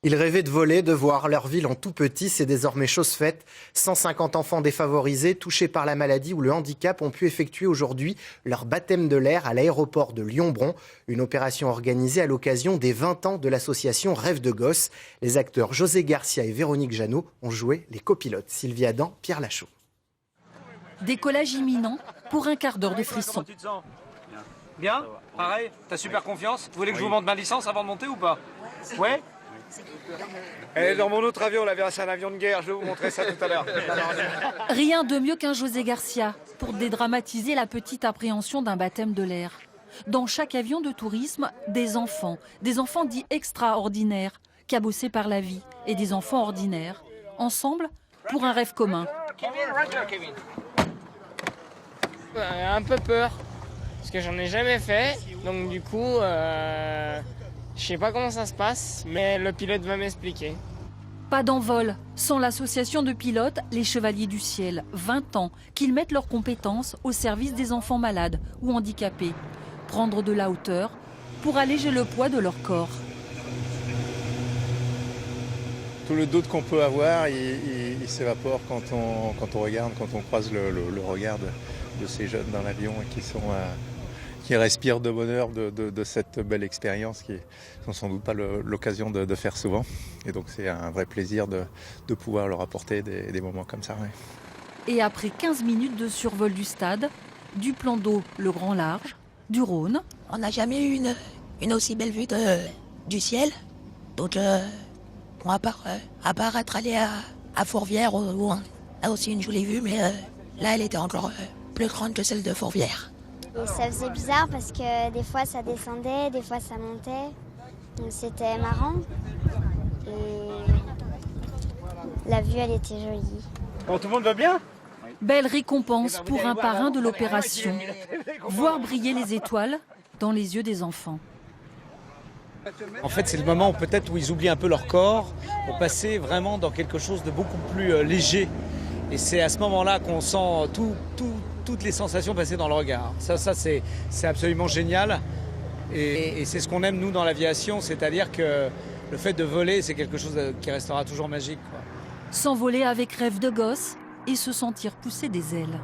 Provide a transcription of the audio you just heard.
Ils rêvaient de voler, de voir leur ville en tout petit, c'est désormais chose faite. 150 enfants défavorisés, touchés par la maladie ou le handicap, ont pu effectuer aujourd'hui leur baptême de l'air à l'aéroport de Lyon-Bron. Une opération organisée à l'occasion des 20 ans de l'association Rêve de Gosse. Les acteurs José Garcia et Véronique Jeannot ont joué les copilotes. Sylvie Adam, Pierre Lachaud. Décollage imminent pour un quart d'heure de frisson. Bien, pareil, t'as super confiance. Vous voulez que je vous montre ma licence avant de monter ou pas? Ouais. Et dans mon autre avion, là, c'est un avion de guerre, je vais vous montrer ça tout à l'heure. Rien de mieux qu'un José Garcia pour dédramatiser la petite appréhension d'un baptême de l'air. Dans chaque avion de tourisme, des enfants dits extraordinaires, cabossés par la vie, et des enfants ordinaires, ensemble pour un rêve commun. Un peu peur, parce que j'en ai jamais fait, donc du coup, je sais pas comment ça se passe, mais le pilote va m'expliquer. Pas d'envol sans l'association de pilotes Les Chevaliers du Ciel. 20 ans qu'ils mettent leurs compétences au service des enfants malades ou handicapés. Prendre de la hauteur pour alléger le poids de leur corps. Tout le doute qu'on peut avoir, il s'évapore quand on regarde, quand on croise le regard de ces jeunes dans l'avion qui respirent de bonheur de cette belle expérience qui n'ont sans doute pas l'occasion de faire souvent. Et donc c'est un vrai plaisir de pouvoir leur apporter des moments comme ça. Ouais. Et après 15 minutes de survol du stade, du plan d'eau le Grand Large, du Rhône. On n'a jamais eu une aussi belle vue du ciel. Donc bon, à part être allé à Fourvière où on a aussi une jolie vue, mais là elle était encore plus grande que celle de Fourvière. Et ça faisait bizarre parce que des fois ça descendait, des fois ça montait. Donc c'était marrant. Et la vue elle était jolie. Bon, tout le monde va bien? Belle récompense pour un parrain de l'opération. Voir briller les étoiles dans les yeux des enfants. En fait, c'est le moment peut-être où ils oublient un peu leur corps pour passer vraiment dans quelque chose de beaucoup plus léger. Et c'est à ce moment-là qu'on sent toutes les sensations passer dans le regard. Ça c'est absolument génial. Et c'est ce qu'on aime, nous, dans l'aviation, c'est-à-dire que le fait de voler, c'est quelque chose qui restera toujours magique, quoi. S'envoler avec rêve de gosse et se sentir pousser des ailes.